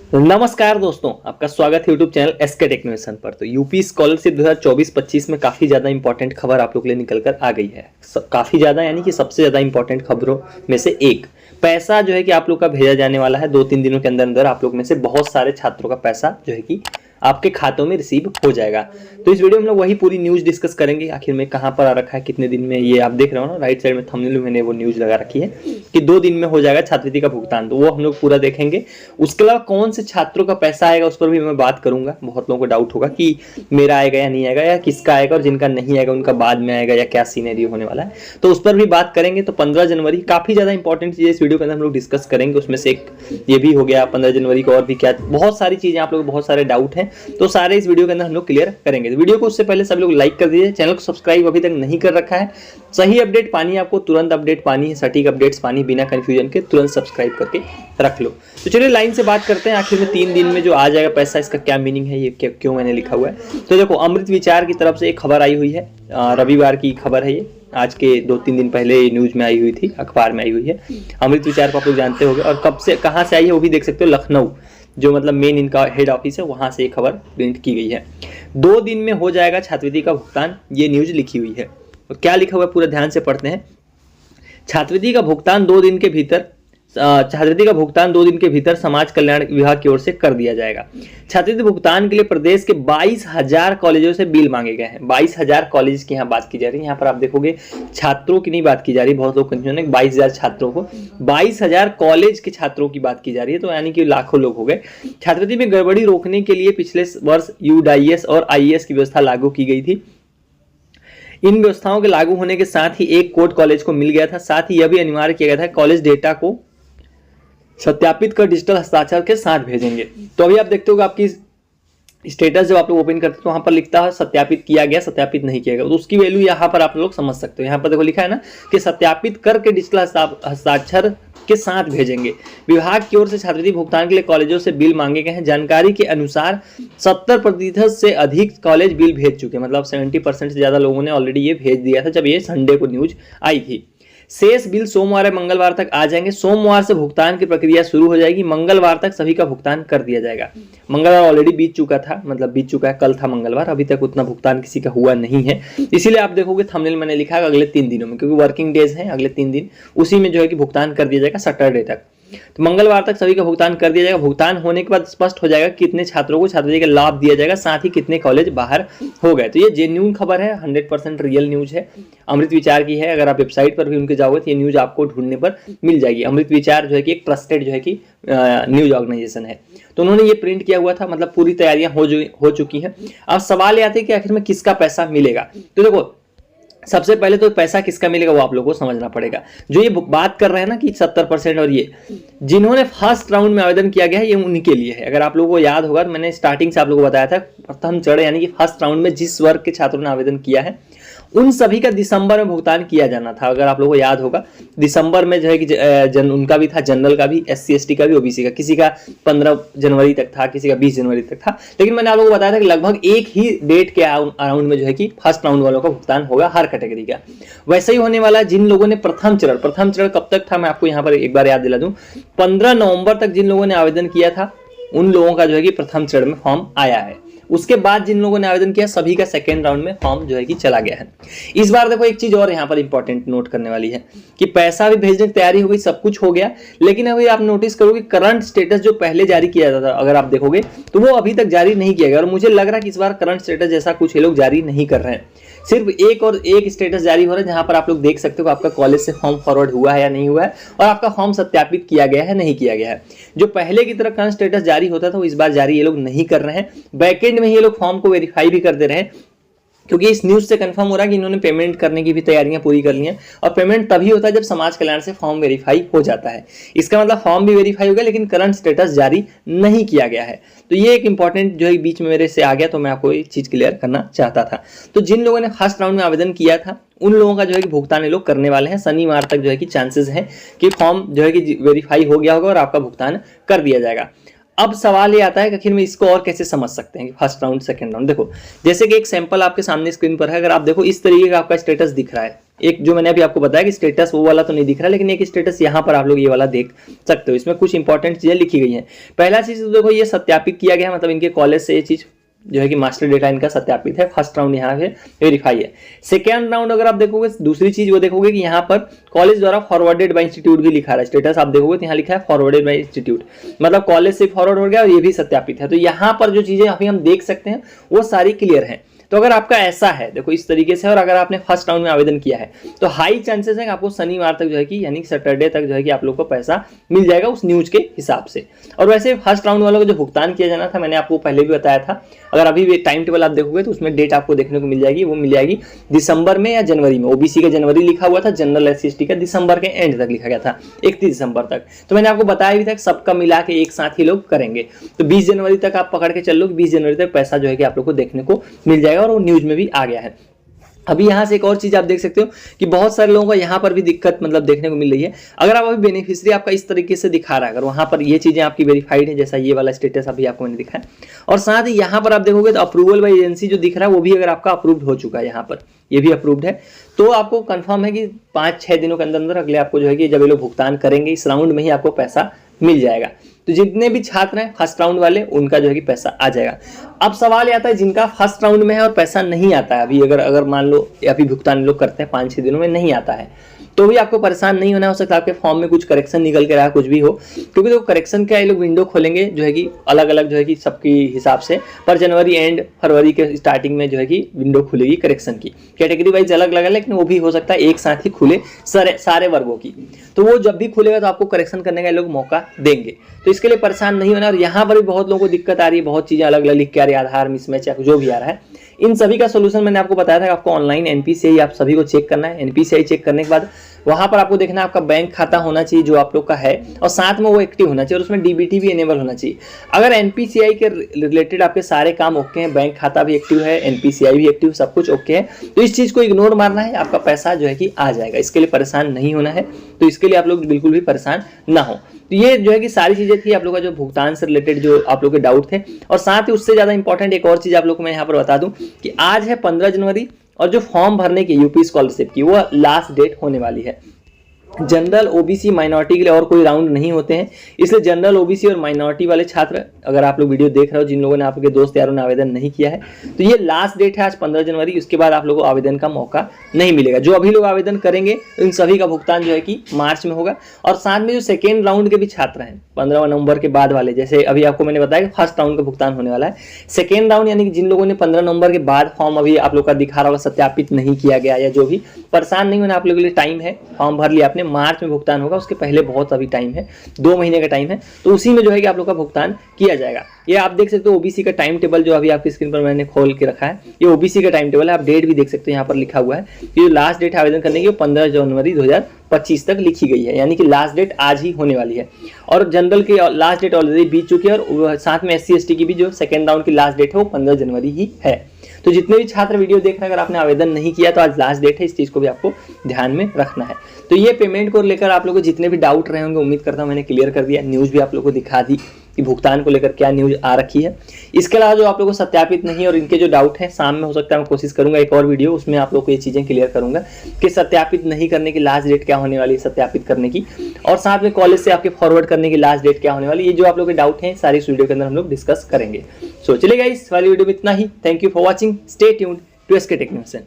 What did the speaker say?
नमस्कार दोस्तों, आपका स्वागत है यूट्यूब चैनल एसके टेक्नोवेशन पर। तो यूपी स्कॉलरशिप 2024-25 में काफ़ी ज़्यादा इंपॉर्टेंट खबर आप लोग के लिए निकल कर आ गई है। काफ़ी ज़्यादा यानी कि सबसे ज़्यादा इंपॉर्टेंट खबरों में से एक पैसा जो है कि आप लोग का भेजा जाने वाला है 2-3 दिनों के अंदर अंदर। आप लोग में से बहुत सारे छात्रों का पैसा जो है कि आपके खातों में रिसीव हो जाएगा। तो इस वीडियो में हम लोग वही पूरी न्यूज़ डिस्कस करेंगे, आखिर में कहाँ पर आ रखा है, कितने दिन में। ये आप देख रहे हो ना, राइट साइड में थंबनेल में मैंने वो न्यूज़ लगा रखी है कि 2 दिन में हो जाएगा छात्रवृत्ति का भुगतान। तो वो हम लोग पूरा देखेंगे। उसके अलावा कौन से छात्रों का पैसा आएगा उस पर भी मैं बात करूंगा। बहुत लोगों को डाउट होगा कि मेरा आएगा या नहीं आएगा, या किसका आएगा, और जिनका नहीं आएगा उनका बाद में आएगा, या क्या सीनेरियो होने वाला है, तो उस पर भी बात करेंगे। तो 15 जनवरी काफी ज्यादा इंपॉर्टेंट चीजें इस वीडियो के अंदर हम लोग डिस्कस करेंगे। उसमें से एक ये भी हो गया 15 जनवरी को, और भी क्या बहुत सारी चीजें, आप लोग बहुत सारे डाउट हैं, तो सारे इस वीडियो के अंदर हम लोग क्लियर करेंगे। तो वीडियो को उससे पहले सब लोग लाइक कर दीजिए, चैनल को सब्सक्राइब अभी तक नहीं कर रखा है। सही अपडेट पानी है आपको, तुरंत अपडेट पानी है, सटीक अपडेट्स पानी, बिना कंफ्यूजन के तुरंत सब्सक्राइब करके रख लो। तो चलिए लाइन से बात करते हैं, आखिर में 3 दिन में जो आ जाएगा पैसा, इसका क्या मीनिंग है, ये क्यों मैंने लिखा हुआ है। तो देखो, अमृत विचार की तरफ से एक खबर आई हुई है, रविवार की खबर है ये, आज के 2-3 दिन पहले न्यूज में आई हुई थी, अखबार में आई हुई है। अमृत विचार को आप लोग जानते होंगे, और कब से कहाँ से आई है वो भी देख सकते हो। लखनऊ जो मतलब मेन इनका हेड ऑफिस है, वहां से एक खबर प्रिंट की गई है। 2 दिन में हो जाएगा छात्रवृत्ति का भुगतान, ये न्यूज लिखी हुई है। तो क्या लिखा हुआ है पूरा ध्यान से पढ़ते हैं। छात्रवृत्ति का भुगतान 2 दिन के भीतर छात्रवृत्ति का भुगतान 2 दिन के भीतर समाज कल्याण विभाग की ओर से कर दिया जाएगा। छात्रवृत्ति भुगतान के लिए प्रदेश के 22,000 कॉलेजों से बिल मांगे गए हैं। 22,000 कॉलेज की यहाँ बात की जा रही है। यहाँ पर आप देखोगे छात्रों की नहीं बात की जा रही, बहुत लोग कंफ्यूजन है। 22,000 छात्रों को, 22,000 कॉलेज के छात्रों की बात की जा रही है, तो यानी कि लाखों लोग हो गए। छात्रवृत्ति में गड़बड़ी रोकने के लिए पिछले वर्ष यूडाईएस और आईएएस की व्यवस्था लागू की गई थी। इन व्यवस्थाओं के लागू होने के साथ ही एक कोड कॉलेज को मिल गया था। साथ ही यह भी अनिवार्य किया गया था कॉलेज डेटा को सत्यापित कर डिजिटल हस्ताक्षर के साथ भेजेंगे। तो अभी आप देखते हो आपकी स्टेटस जब आप लोग ओपन करते हो तो वहां पर लिखता है सत्यापित किया गया, सत्यापित नहीं किया गया, तो उसकी वैल्यू यहाँ पर आप लोग समझ सकते हो। यहाँ पर देखो लिखा है ना कि सत्यापित करके डिजिटल हस्ताक्षर के साथ भेजेंगे। विभाग की ओर से छात्रवृत्ति भुगतान के लिए कॉलेजों से बिल मांगे गए हैं। जानकारी के अनुसार 70% से अधिक कॉलेज बिल भेज चुके हैं, मतलब 70% से ज्यादा लोगों ने ऑलरेडी ये भेज दिया था जब ये संडे को न्यूज आई थी। शेष बिल सोमवार या मंगलवार तक आ जाएंगे। सोमवार से भुगतान की प्रक्रिया शुरू हो जाएगी, मंगलवार तक सभी का भुगतान कर दिया जाएगा। मंगलवार ऑलरेडी बीत चुका था, मतलब बीत चुका है, कल था मंगलवार, अभी तक उतना भुगतान किसी का हुआ नहीं है। इसीलिए आप देखोगे थंबनेल मैंने लिखा है अगले 3 दिनों में, क्योंकि वर्किंग डेज हैं अगले 3 दिन, उसी में जो है कि भुगतान कर दिया जाएगा सैटरडे तक। तो मंगलवार तक सभी का भुगतान कर दिया जाएगा। भुगतान होने के बाद स्पष्ट हो जाएगा कितने छात्रों को छात्रवृत्ति का लाभ दिया जाएगा, साथ ही कितने कॉलेज बाहर हो गए। तो ये जेन्युइन खबर है, 100% रियल न्यूज है, अमृत विचार की है। अगर आप वेबसाइट पर भी उनके जाओगे तो ये न्यूज आपको ढूंढने पर मिल जाएगी। अमृत विचार जो है कि एक ट्रस्टेड जो है कि न्यूज ऑर्गेनाइजेशन है, तो उन्होंने ये प्रिंट किया हुआ था, मतलब पूरी तैयारियां हो चुकी हैं। अब सवाल ये आते हैं कि आखिर में किसका पैसा मिलेगा। तो देखो, सबसे पहले तो पैसा किसका मिलेगा वो आप लोगों को समझना पड़ेगा। जो ये बात कर रहे हैं ना कि 70%, और ये जिन्होंने फर्स्ट राउंड में आवेदन किया गया है ये उनके लिए है। अगर आप लोगों को याद होगा तो मैंने स्टार्टिंग से आप लोगों को बताया था, प्रथम चरण यानी कि फर्स्ट राउंड में जिस वर्ग के छात्रों ने आवेदन किया है उन सभी का दिसंबर में भुगतान किया जाना था। अगर आप लोगों को याद होगा, दिसंबर में जो है कि उनका भी था, जनरल का भी, SC ST का भी, OBC का। किसी का 15 जनवरी तक था, किसी का 20 जनवरी तक था, लेकिन मैंने आप लोगों को बताया था कि लगभग एक ही डेट के अराउंड में जो है कि फर्स्ट राउंड वालों का भुगतान होगा हर कैटेगरी का। वैसे ही होने वाला जिन लोगों ने प्रथम चरण कब तक था मैं आपको यहाँ पर एक बार याद दिला दूं, 15 नवंबर तक जिन लोगों ने आवेदन किया था उन लोगों का जो है कि प्रथम चरण में फॉर्म आया है। उसके बाद जिन लोगों ने आवेदन किया सभी का सेकेंड राउंड में फॉर्म जो है कि चला गया है। इस बार देखो एक चीज और यहाँ पर इंपॉर्टेंट नोट करने वाली है कि पैसा भी भेजने की तैयारी हो गई, सब कुछ हो गया, लेकिन अभी आप नोटिस करोगे करंट स्टेटस जो पहले जारी किया जाता था, अगर आप देखोगे तो वो अभी तक जारी नहीं किया गया। और मुझे लग रहा है कि इस बार करंट स्टेटस जैसा कुछ ये लोग जारी नहीं कर रहे हैं। सिर्फ एक स्टेटस जारी हो रहा है जहां पर आप लोग देख सकते हो आपका कॉलेज से फॉर्म फॉरवर्ड हुआ है या नहीं हुआ है, और आपका फॉर्म सत्यापित किया गया है नहीं किया गया है। जो पहले की तरह करंट स्टेटस जारी होता था वो इस बार जारी ये लोग नहीं कर रहे हैं। बैकएंड में ये लोग फॉर्म को वेरीफाई भी कर दे रहे हैं, क्योंकि इस न्यूज से कंफर्म हो रहा है कि इन्होंने पेमेंट करने की भी तैयारियां पूरी कर ली हैं। और पेमेंट तभी होता है जब समाज कल्याण से फॉर्म वेरीफाई हो जाता है। इसका मतलब फॉर्म भी वेरीफाई हो गया लेकिन करंट स्टेटस जारी नहीं किया गया है। तो ये एक इंपॉर्टेंट जो है बीच में मेरे से आ गया, तो मैं आपको ये चीज क्लियर करना चाहता था। तो जिन लोगों ने फर्स्ट राउंड में आवेदन किया था उन लोगों का जो है कि भुगतान ये लोग करने वाले हैं। शनिवार तक जो है कि चांसेस हैं कि फॉर्म जो है कि वेरीफाई हो गया होगा और आपका भुगतान कर दिया जाएगा। अब सवाल ये आता है कि आखिर में इसको और कैसे समझ सकते हैं कि फर्स्ट राउंड सेकंड राउंड। देखो जैसे कि एक सैंपल आपके सामने स्क्रीन पर है, अगर आप देखो इस तरीके का आपका स्टेटस दिख रहा है, एक जो मैंने अभी आपको बताया कि स्टेटस वो वाला तो नहीं दिख रहा, लेकिन एक स्टेटस यहाँ पर आप लोग ये वाला देख सकते हो, इसमें कुछ इंपॉर्टेंट चीजें लिखी गई हैं। पहला चीज तो देखो ये सत्यापित किया गया है, मतलब इनके कॉलेज से ये चीज जो है कि मास्टर डेटा इनका सत्यापित है, फर्स्ट राउंड यहाँ पे वेरीफाई है। सेकेंड राउंड अगर आप देखोगे दूसरी चीज वो देखोगे कि यहाँ पर कॉलेज द्वारा फॉरवर्डेड बाय इंस्टीट्यूट भी लिखा है, स्टेटस आप देखोगे तो यहाँ लिखा है फॉरवर्डेड बाय इंस्टीट्यूट, मतलब कॉलेज से फॉरवर्ड हो गया और ये भी सत्यापित है। तो यहाँ पर जो चीजें अभी हम देख सकते हैं वो सारी क्लियर है। तो अगर आपका ऐसा है देखो इस तरीके से, और अगर आपने फर्स्ट राउंड में आवेदन किया है तो हाई चांसेस है कि आपको शनिवार तक जो है कि यानी सैटरडे तक जो है कि आप लोग को पैसा मिल जाएगा उस न्यूज के हिसाब से। और वैसे फर्स्ट राउंड वालों को जो भुगतान किया जाना था मैंने आपको पहले भी बताया था, अगर अभी भी टाइम टेबल आप देखोगे तो उसमें डेट आपको देखने को मिल जाएगी, वो मिल जाएगी दिसंबर में या जनवरी में। ओबीसी का जनवरी लिखा हुआ था, जनरल SC/ST का दिसंबर के एंड तक लिखा गया था, 31 दिसंबर तक। तो मैंने आपको बताया भी था कि सबका मिला के एक साथ ही लोग करेंगे, तो 20 जनवरी तक आप पकड़ के चल लो, 20 जनवरी तक पैसा जो है कि आप लोग को देखने को मिल जाएगा, और वो न्यूज में भी आ गया है। अभी यहाँ से एक और चीज आप देख सकते हो कि बहुत सारे लोगों को यहाँ पर भी दिक्कत मतलब देखने को मिल रही है। अगर आप अभी बेनिफिशियरी आपका इस तरीके से दिखा रहा है, अगर वहां पर ये चीजें आपकी वेरीफाइड है, जैसा ये वाला स्टेटस अभी आपको मैंने दिखाया, और साथ ही यहाँ पर आप देखोगे तो अप्रूवल बाय एजेंसी जो दिख रहा है वो भी अगर आपका अप्रूव्ड हो चुका है, यहाँ पर ये भी अप्रूव्ड है, तो आपको कंफर्म है कि 5-6 दिनों के अंदर अंदर अगले आपको जो है कि जब ये लोग भुगतान करेंगे इस राउंड में ही आपको पैसा मिल जाएगा। तो जितने भी छात्र हैं फर्स्ट राउंड वाले उनका जो है कि पैसा आ जाएगा। अब सवाल आता है जिनका फर्स्ट राउंड में है और पैसा नहीं आता है अभी, अगर मान लो अभी भुगतान लोग करते हैं 5-6 दिनों में नहीं आता है, तो भी आपको परेशान नहीं होना। हो सकता है आपके फॉर्म में कुछ करेक्शन निकल के रहा, कुछ भी हो, क्योंकि तो करेक्शन का ये लोग विंडो खोलेंगे जो है कि अलग अलग जो है कि सबकी हिसाब से, पर जनवरी एंड फरवरी के स्टार्टिंग में जो है कि विंडो खुलेगी करेक्शन की, कैटेगरी वाइज अलग अलग है, लेकिन वो भी हो सकता है एक साथ ही खुले सारे वर्गों की। तो वो जब भी खुलेगा तो आपको करेक्शन करने का ये लोग मौका देंगे, तो इसके लिए परेशान नहीं होना। और यहाँ पर भी बहुत लोगों को दिक्कत आ रही है, बहुत चीजें अलग अलग लिख के आ रही है, आधार मिसमैच या जो भी आ रहा है, इन सभी का सोल्यूशन मैंने आपको बताया था कि आपको ऑनलाइन NPCI आप सभी को चेक करना है। NPCI चेक करने के बाद वहां पर आपको देखना है आपका बैंक खाता होना चाहिए जो आप लोग का है, और साथ में वो एक्टिव होना चाहिए, और उसमें DBT भी एनेबल होना चाहिए। अगर NPCI के रिलेटेड आपके सारे काम ओके हैं, बैंक खाता भी एक्टिव है, NPCI भी एक्टिव, सब कुछ ओके है, तो इस चीज को इग्नोर मारना है, आपका पैसा जो है कि आ जाएगा। इसके लिए परेशान नहीं होना है, तो इसके लिए आप लोग बिल्कुल भी परेशान ना हो। तो ये जो है कि सारी चीजें थी आप लोग का जो भुगतान से रिलेटेड जो आप लोग के डाउट थे। और साथ ही उससे ज्यादा इंपॉर्टेंट एक और चीज आप लोग को मैं यहाँ पर बता दूं कि आज है 15 जनवरी, और जो फॉर्म भरने की यूपी स्कॉलरशिप की वो लास्ट डेट होने वाली है। जनरल ओबीसी माइनॉरिटी के लिए और कोई राउंड नहीं होते हैं, इसलिए जनरल ओबीसी और माइनॉरिटी वाले छात्र, अगर आप लोग वीडियो देख रहे हो, जिन लोगों ने आपके दोस्त यारों ने आवेदन नहीं किया है, तो ये लास्ट डेट है आज 15 जनवरी। उसके बाद आप लोगों को आवेदन का मौका नहीं मिलेगा। जो अभी लोग आवेदन करेंगे इन सभी का भुगतान जो है कि मार्च में होगा। और साथ में जो सेकेंड राउंड के भी छात्र हैं 15 नवंबर के बाद वाले, जैसे अभी आपको मैंने बताया कि फर्स्ट राउंड का भुगतान होने वाला है, सेकेंड राउंड यानी कि जिन लोगों ने 15 नवंबर के बाद फॉर्म अभी आप लोग का दिखा रहा होगा सत्यापित नहीं किया गया या जो भी, परेशान नहीं होना, आप लोगों के लिए टाइम है, फॉर्म भर लिया आपने, मार्च में भुगतान होगा, उसके पहले बहुत अभी टाइम है, 2 महीने का टाइम है, तो उसी में जो है कि आप लोग का भुगतान किया जाएगा। ये आप देख सकते हो ओबीसी का टाइम टेबल जो अभी आपकी स्क्रीन पर मैंने खोल के रखा है, ये ओबीसी का टाइम टेबल है, आप डेट भी देख सकते हो यहाँ पर लिखा हुआ है कि लास्ट डेट आवेदन करने की 15 जनवरी 2025 तक लिखी गई है, यानी कि लास्ट डेट आज ही होने वाली है। और जनरल की लास्ट डेट ऑलरेडी बीत चुकी है, और साथ में SC/ST की भी जो सेकेंड राउंड की लास्ट डेट है वो 15 जनवरी ही है। तो जितने भी छात्र वीडियो देख रहे हैं, अगर आपने आवेदन नहीं किया तो आज लास्ट डेट है, इस चीज को भी आपको ध्यान में रखना है। तो ये पेमेंट को लेकर आप लोगों को जितने भी डाउट रहे होंगे, उम्मीद करता हूं मैंने क्लियर कर दिया, न्यूज भी आप लोगों को दिखा दी कि भुगतान को लेकर क्या न्यूज आ रखी है। इसके अलावा जो आप लोगों को सत्यापित नहीं और इनके जो डाउट है, शाम में हो सकता है मैं कोशिश करूंगा एक और वीडियो, उसमें आप लोग को ये चीजें क्लियर करूंगा कि सत्यापित नहीं करने की लास्ट डेट क्या होने वाली है, सत्यापित करने की, और साथ में कॉलेज से आपके फॉरवर्ड करने की लास्ट डेट क्या होने वाली, ये जो आप लोग के डाउट है सारी इस वीडियो के अंदर हम लोग डिस्कस करेंगे। सो चलिए गाइस, इस वाली वीडियो में इतना ही। Thank you for watching, stay tuned to SK technician.